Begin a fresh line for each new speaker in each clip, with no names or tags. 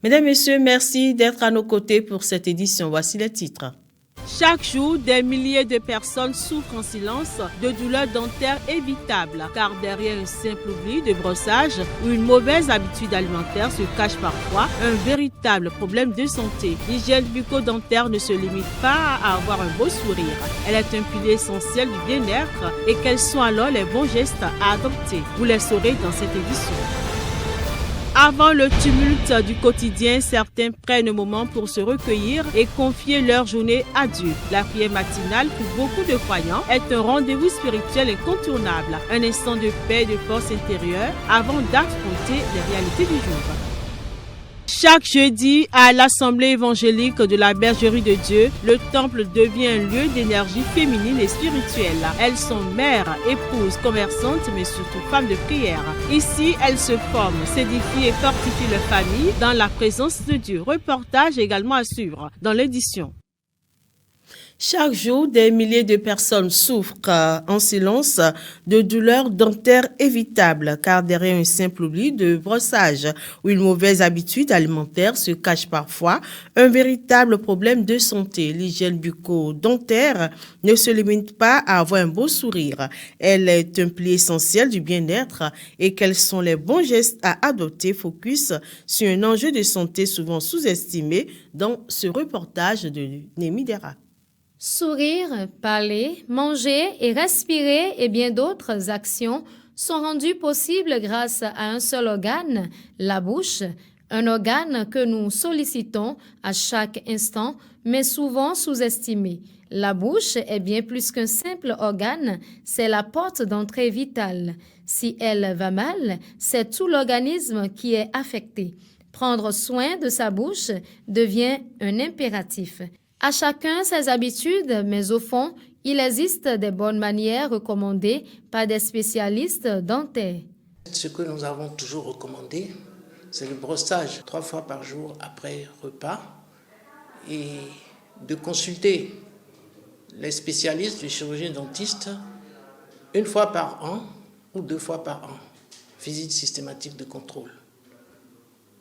Mesdames, Messieurs, merci d'être à nos côtés pour cette édition. Voici les titres.
Chaque jour, des milliers de personnes souffrent en silence de douleurs dentaires évitables, car derrière un simple oubli de brossage ou une mauvaise habitude alimentaire se cache parfois un véritable problème de santé. L'hygiène bucco-dentaire ne se limite pas à avoir un beau sourire. Elle est un pilier essentiel du bien-être. Et quels sont alors les bons gestes à adopter? Vous les saurez dans cette édition. Avant le tumulte du quotidien, certains prennent un moment pour se recueillir et confier leur journée à Dieu. La prière matinale, pour beaucoup de croyants, est un rendez-vous spirituel incontournable, un instant de paix et de force intérieure avant d'affronter les réalités du jour. Chaque jeudi, à l'Assemblée évangélique de la Bergerie de Dieu, le temple devient un lieu d'énergie féminine et spirituelle. Elles sont mères, épouses, commerçantes, mais surtout femmes de prière. Ici, elles se forment, s'édifient et fortifient leur famille dans la présence de Dieu. Reportage également à suivre dans l'édition.
Chaque jour, des milliers de personnes souffrent en silence de douleurs dentaires évitables, car derrière un simple oubli de brossage ou une mauvaise habitude alimentaire se cache parfois un véritable problème de santé. L'hygiène bucco-dentaire ne se limite pas à avoir un beau sourire. Elle est un pilier essentiel du bien-être. Et quels sont les bons gestes à adopter? Focus sur un enjeu de santé souvent sous-estimé dans ce reportage de Némi Dera.
Sourire, parler, manger et respirer et bien d'autres actions sont rendues possibles grâce à un seul organe, la bouche, un organe que nous sollicitons à chaque instant, mais souvent sous-estimé. La bouche est bien plus qu'un simple organe, c'est la porte d'entrée vitale. Si elle va mal, c'est tout l'organisme qui est affecté. Prendre soin de sa bouche devient un impératif. À chacun ses habitudes, mais au fond, il existe des bonnes manières recommandées par des spécialistes dentaires.
Ce que nous avons toujours recommandé, c'est le brossage 3 fois par jour après repas et de consulter les spécialistes, les chirurgiens dentistes, 1 fois par an ou 2 fois par an, visite systématique de contrôle,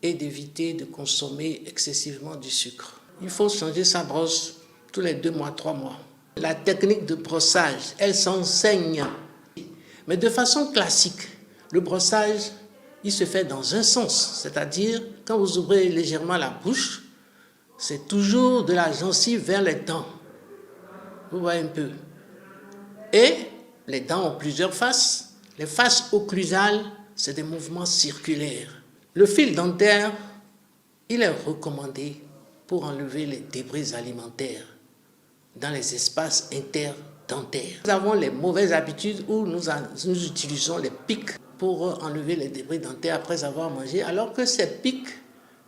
et d'éviter de consommer excessivement du sucre. Il faut changer sa brosse tous les 2 mois, 3 mois. La technique de brossage, elle s'enseigne. Mais de façon classique, le brossage, il se fait dans un sens. C'est-à-dire, quand vous ouvrez légèrement la bouche, c'est toujours de la gencive vers les dents. Vous voyez un peu. Et les dents ont plusieurs faces. Les faces occlusales, c'est des mouvements circulaires. Le fil dentaire, il est recommandé pour enlever les débris alimentaires dans les espaces interdentaires. Nous avons les mauvaises habitudes où nous utilisons les pics pour enlever les débris dentaires après avoir mangé, alors que ces pics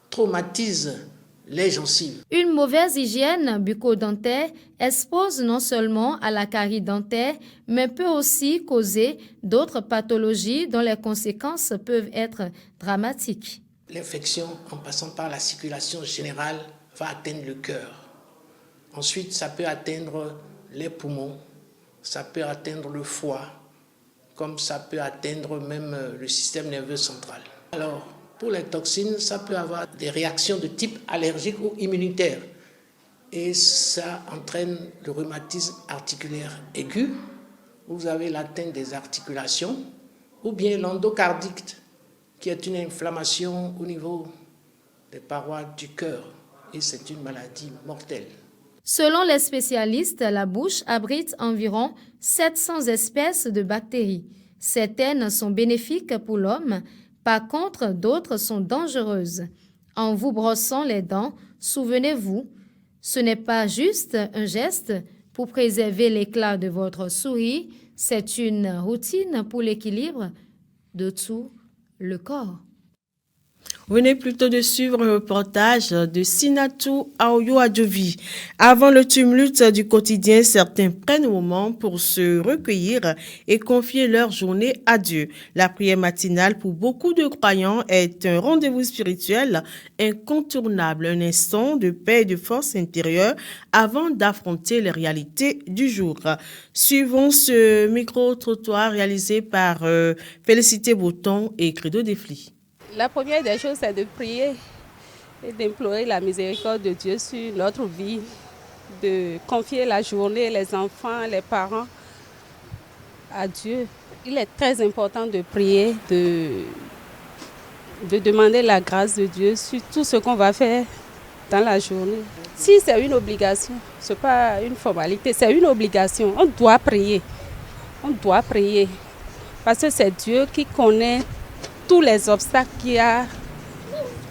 traumatisent les gencives.
Une mauvaise hygiène bucco-dentaire expose non seulement à la carie dentaire, mais peut aussi causer d'autres pathologies dont les conséquences peuvent être dramatiques.
L'infection, en passant par la circulation générale, va atteindre le cœur. Ensuite, ça peut atteindre les poumons, ça peut atteindre le foie, comme ça peut atteindre même le système nerveux central. Alors, pour les toxines, ça peut avoir des réactions de type allergique ou immunitaire. Et ça entraîne le rhumatisme articulaire aigu, où vous avez l'atteinte des articulations, ou bien l'endocardite, qui est une inflammation au niveau des parois du cœur. Et c'est une maladie mortelle.
Selon les spécialistes, la bouche abrite environ 700 espèces de bactéries. Certaines sont bénéfiques pour l'homme, par contre, d'autres sont dangereuses. En vous brossant les dents, souvenez-vous, ce n'est pas juste un geste pour préserver l'éclat de votre sourire, c'est une routine pour l'équilibre de tout le corps.
Vous venez plutôt de suivre un reportage de Sinatou Aoyo Adjovi. Avant le tumulte du quotidien, certains prennent un moment pour se recueillir et confier leur journée à Dieu. La prière matinale pour beaucoup de croyants est un rendez-vous spirituel incontournable, un instant de paix et de force intérieure avant d'affronter les réalités du jour. Suivons ce micro-trottoir réalisé par Félicité Bouton et Credo Defli.
La première des choses, c'est de prier. et d'implorer la miséricorde de Dieu sur notre vie, de confier la journée, les enfants, les parents à Dieu. Il est très important de prier, de demander la grâce de Dieu sur tout ce qu'on va faire dans la journée. Si c'est une obligation, ce n'est pas une formalité, c'est une obligation. On doit prier. On doit prier. Parce que c'est Dieu qui connaît tous les obstacles qu'il y a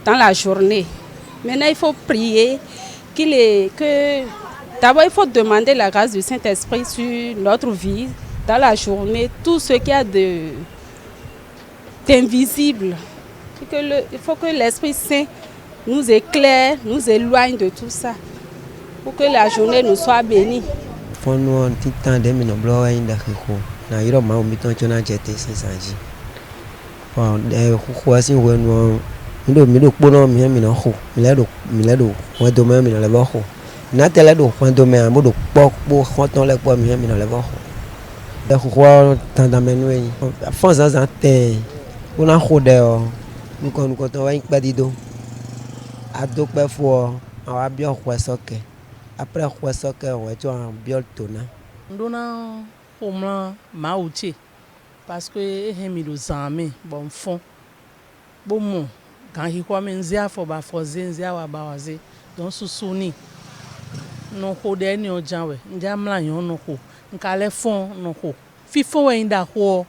dans la journée. Maintenant, il faut prier d'abord, il faut demander la grâce du Saint-Esprit sur notre vie, dans la journée, tout ce qu'il y a d'invisible. Il faut que l'Esprit Saint nous éclaire, nous éloigne de tout ça, pour que la journée nous soit bénie.
Après quoi soccer ouais tu en biol tona
ndona homla mauche parce que hemi do zame bon fond bon mon quand il quoi menzia fo ba fozenzia wa ba waze don susuni no ko de ni ojanwe nja mla yon no ko nkale fond no ko fifo we nda ko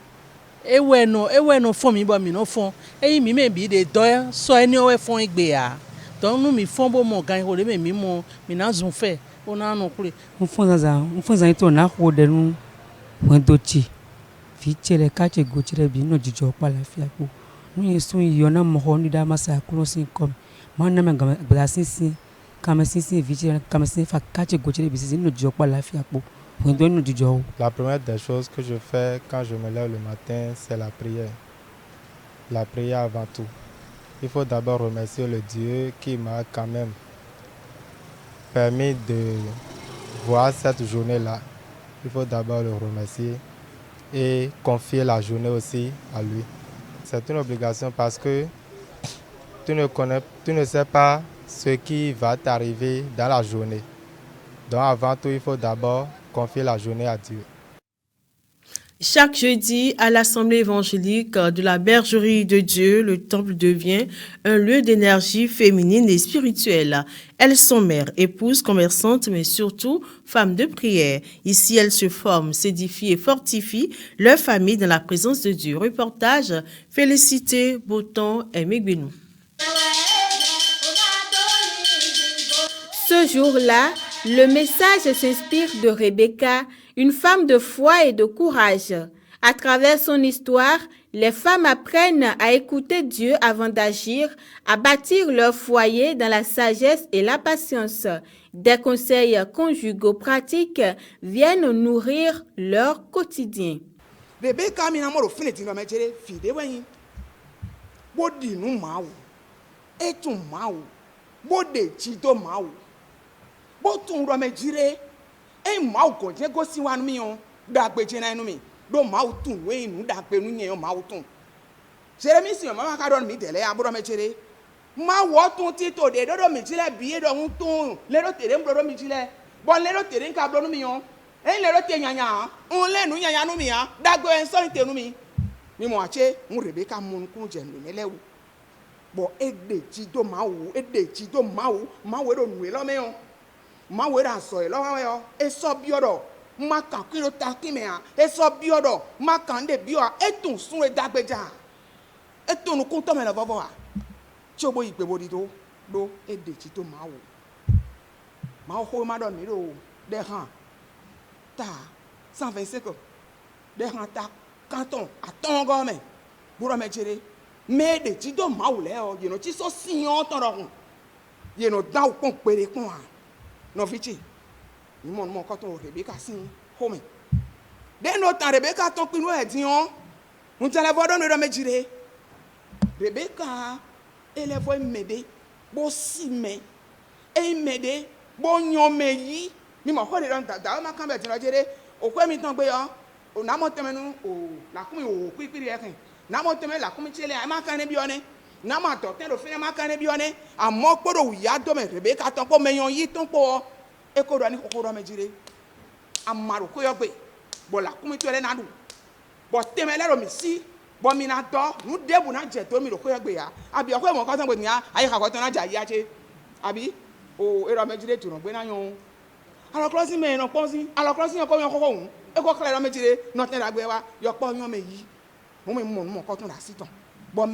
ewe no fond mi bo mi no fond eyi mi me bi de do so eni o we fond igbe ya donc nous mi fond bon mon quand il de mi mo mi na zon fait on a non kule
on fonza ito na ko de nu wendochi fi chere ka che go chere bi no jijo pa la fi apo nu yesu yo na mo ho ni da masa kuno sin kom ma na me gba sinsin kama sinsin vi chere kama sin fa ka che go chere bi sin no jijo pa la fi apo wendo no jijo.
La première des choses que je fais quand je me lève le matin, c'est la prière. La prière avant tout. Il faut d'abord remercier le Dieu qui m'a quand même permis de voir cette journée-là. Il faut d'abord le remercier et confier la journée aussi à lui. C'est une obligation parce que tu ne sais pas ce qui va t'arriver dans la journée. Donc avant tout, il faut d'abord confier la journée à Dieu.
Chaque jeudi, à l'Assemblée évangélique de la Bergerie de Dieu, le temple devient un lieu d'énergie féminine et spirituelle. Elles sont mères, épouses, commerçantes, mais surtout femmes de prière. Ici, elles se forment, s'édifient et fortifient leur famille dans la présence de Dieu. Reportage Félicité Bouton et Migbinou.
Ce jour-là, le message s'inspire de Rebecca, une femme de foi et de courage. À travers son histoire, les femmes apprennent à écouter Dieu avant d'agir, à bâtir leur foyer dans la sagesse et la patience. Des conseils conjugaux pratiques viennent nourrir leur quotidien.
Rebecca minamoro finiti no mechere fide wen. Bodi nu mawo. Etu mawo. Bode chido mawo. Botun ro mejire. E mawo ko je go si wanu mi on. Da gbeje na enu mi. Do mawo tun we nu da pe nu yen o mawo tun. Jeremy si mama ka don mi tele aburo mechere. Mawo tun ti to de do mi jile biye do un tun. Le do tere mbro mi jile. Bon le do tere nka bro nu mi on. E le do te nyanya. On le nu nyanya nu mi a. Da go en so te nu mi. Mi mo ache mu Rebecca mun kun je nu melewu. Bo ede ji do mawo mawo do nu e lo me on. Mawo ra so e lo wa yo. E so bi odo. Ma kan ki lo ta ki me a. E so bi odo. Ma kan de bi o. E tun sun e dagbeja. E tun nu kun to me lo bobo a. Tí o bo ipe bo di do ede ji do mawo. Mawo ho ma do mi do de han. Ta 125 de han ta canton aton go me. Buro me jere. Me de ji do mawo le o, you know, ti so siyan ton ro. You know, da o pon pere kun a. No fichi. Ni mo ko ton Rebecca sin ho me. De no tan Rebecca ton pinu e din on. Mun tele bodo no do me jire. Rebecca ele foi mede bo si me e mede bo nyon me yi mi mo ko de don da ma kan be tin lo jere o ko mi tan gbe yo o na mo temenu o la kun mi o pipiri e kan na mo teme la kun mi chele ai ma kan ni bi o ni nama tɔtɛ do fɛnɛ ma kan ne bi wɔne amɔ kpo do wuya do me Rebeka tɔn kpo mɛnyɔn yi tɔn kpo eko do ani koko do me dzire amaro ko yɔ gbe bɔn la kumi to yɛ na do bɔn tɛmɛ lɛ do mi si bɔn mi na dɔ nu debu na dze to mi do ko yɔ gbe ya abi ɔkɔ yɛ mɔ kɔsɔn gbe nia ayi ka kɔtɔn na dza ya tse abi o erɔ me dzire tu no gbe na nyɔ alɔkɔlɔsi mɛ nɔ kpɔsi alɔkɔlɔsi yɛ kɔ yɔ kɔkɔ ŋu eko kla yɔ me dzire nɔtɛ la gbe wa yɔ kpɔ yɔ me yi mo me mɔ nu mɔ kɔtɔn la si tɔn.
Le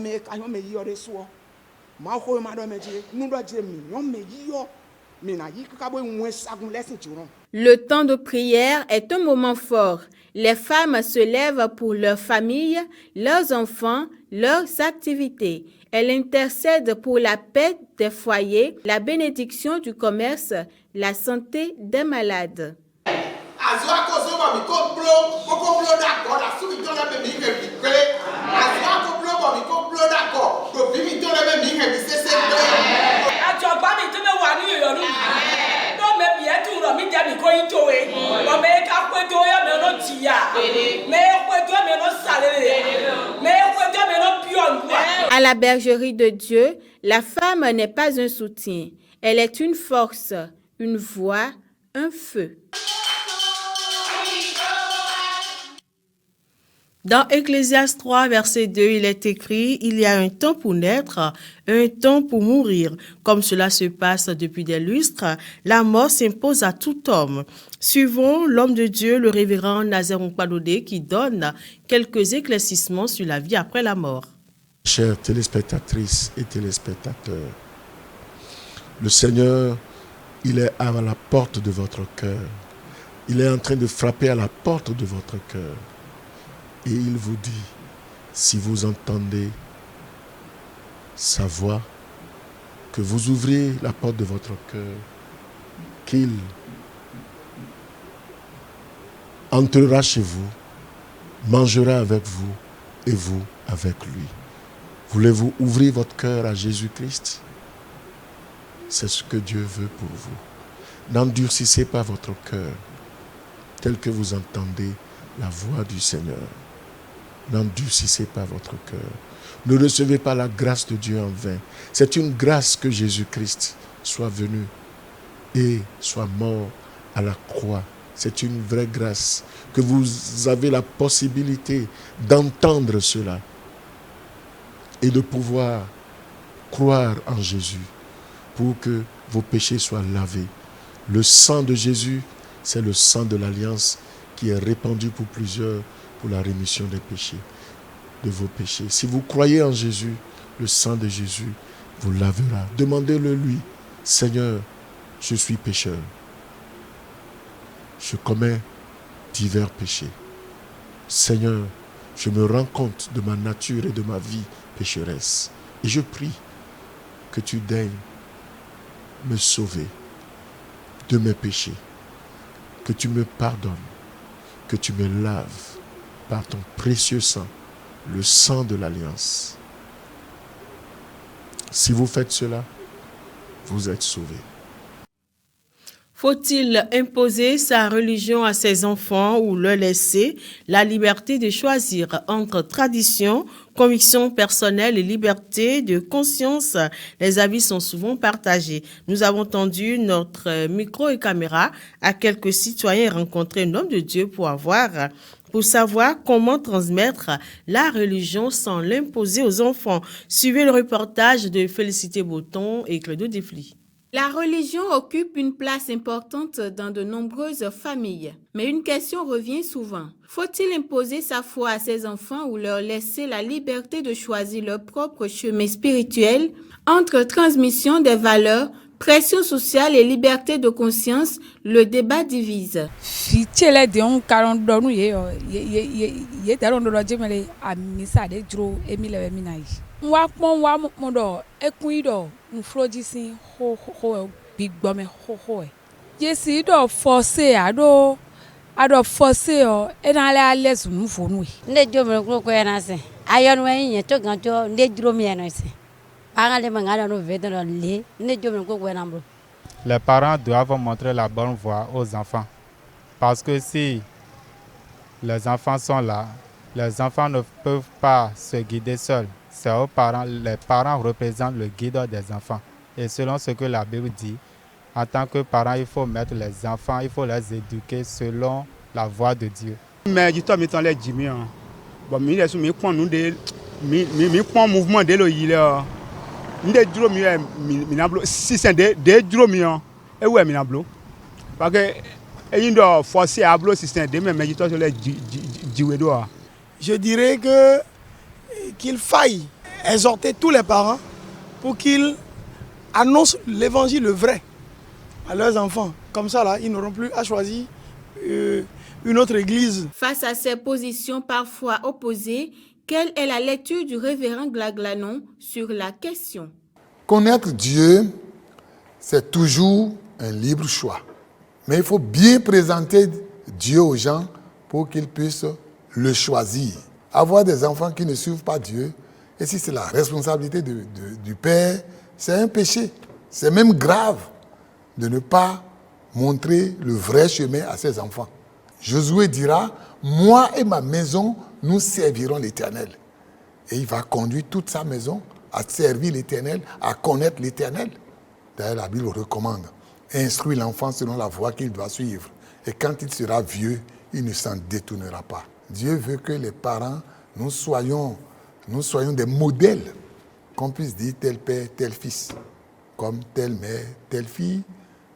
temps de prière est un moment fort. Les femmes se lèvent pour leur famille, leurs enfants, leurs activités. Elles intercèdent pour la paix des foyers, la bénédiction du commerce, la santé des malades. À la bergerie de Dieu, la femme n'est pas un soutien. Elle est une force, une voix, un feu.
Dans Ecclésiaste 3, verset 2, il est écrit « Il y a un temps pour naître, un temps pour mourir. Comme cela se passe depuis des lustres, la mort s'impose à tout homme. » Suivons l'homme de Dieu, le révérend Nazaire Nkpadodé, qui donne quelques éclaircissements sur la vie après la mort.
Chères téléspectatrices et téléspectateurs, le Seigneur, il est à la porte de votre cœur. Il est en train de frapper à la porte de votre cœur. Et il vous dit, si vous entendez sa voix, que vous ouvrez la porte de votre cœur, qu'il entrera chez vous, mangera avec vous et vous avec lui. Voulez-vous ouvrir votre cœur à Jésus-Christ? C'est ce que Dieu veut pour vous. N'endurcissez pas votre cœur tel que vous entendez la voix du Seigneur. N'endurcissez pas votre cœur. Ne recevez pas la grâce de Dieu en vain. C'est une grâce que Jésus-Christ soit venu et soit mort à la croix. C'est une vraie grâce que vous avez la possibilité d'entendre cela et de pouvoir croire en Jésus pour que vos péchés soient lavés. Le sang de Jésus, c'est le sang de l'alliance qui est répandu pour plusieurs pour la rémission des péchés, de vos péchés. Si vous croyez en Jésus, le sang de Jésus vous lavera. Demandez-le lui, Seigneur, je suis pécheur. Je commets divers péchés. Seigneur, je me rends compte de ma nature et de ma vie pécheresse. Et je prie que tu daignes me sauver de mes péchés, que tu me pardonnes, que tu me laves par ton précieux sang, le sang de l'alliance. Si vous faites cela, vous êtes sauvés.
Faut-il imposer sa religion à ses enfants ou leur laisser la liberté de choisir entre tradition, conviction personnelle et liberté de conscience? Les avis sont souvent partagés. Nous avons tendu notre micro et caméra à quelques citoyens et rencontré un homme de Dieu pour savoir comment transmettre la religion sans l'imposer aux enfants. Suivez le reportage de Félicité Botton et Claude Defli.
La religion occupe une place importante dans de nombreuses familles. Mais une question revient souvent. Faut-il imposer sa foi à ses enfants ou leur laisser la liberté de choisir leur propre chemin spirituel? Entre transmission des valeurs, pression sociale et liberté de conscience, le débat divise.
Les parents doivent montrer la bonne voie aux enfants. Parce que si les enfants sont là, les enfants ne peuvent pas se guider seuls. c'est aux parents. Les parents représentent le guide des enfants. Et selon ce que la Bible dit, en tant que parent, il faut mettre les enfants, il faut les éduquer selon la voie de Dieu.
Mais je t'ai les Jimmy. Bon, mais nous mouvement de l'eau. Si c'est des dromiens, et où est minablo? Parce que il doit forcer à bloquer système de même
je dirais qu'il faille exhorter tous les parents pour qu'ils annoncent l'évangile vrai à leurs enfants. Comme ça, là, ils n'auront plus à choisir une autre église.
Face à ces positions parfois opposées, quelle est la lecture du révérend Glaglanon sur la question?
Connaître Dieu, c'est toujours un libre choix. Mais il faut bien présenter Dieu aux gens pour qu'ils puissent le choisir. Avoir des enfants qui ne suivent pas Dieu, et si c'est la responsabilité du père, c'est un péché. C'est même grave de ne pas montrer le vrai chemin à ses enfants. Josué dira, moi et ma maison, nous servirons l'Éternel. Et il va conduire toute sa maison à servir l'Éternel, à connaître l'Éternel. D'ailleurs, la Bible recommande, instruire l'enfant selon la voie qu'il doit suivre. Et quand il sera vieux, il ne s'en détournera pas. Dieu veut que les parents, nous soyons des modèles, qu'on puisse dire tel père, tel fils, comme telle mère, telle fille,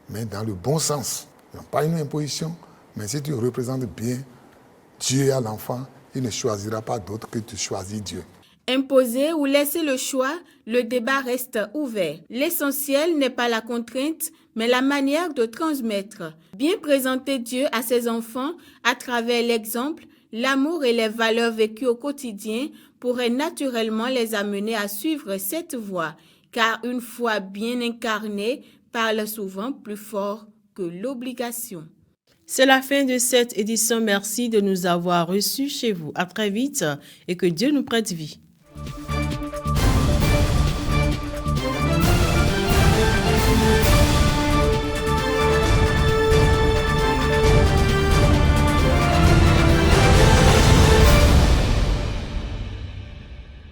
mais dans le bon sens. Pas une imposition, mais si tu représentes bien Dieu à l'enfant, il ne choisira pas d'autre que tu choisis Dieu.
Imposer ou laisser le choix, le débat reste ouvert. L'essentiel n'est pas la contrainte, mais la manière de transmettre. Bien présenter Dieu à ses enfants à travers l'exemple, l'amour et les valeurs vécues au quotidien pourrait naturellement les amener à suivre cette voie, car une foi bien incarnée parle souvent plus fort que l'obligation.
C'est la fin de cette édition. Merci de nous avoir reçus chez vous. À très vite et que Dieu nous prête vie.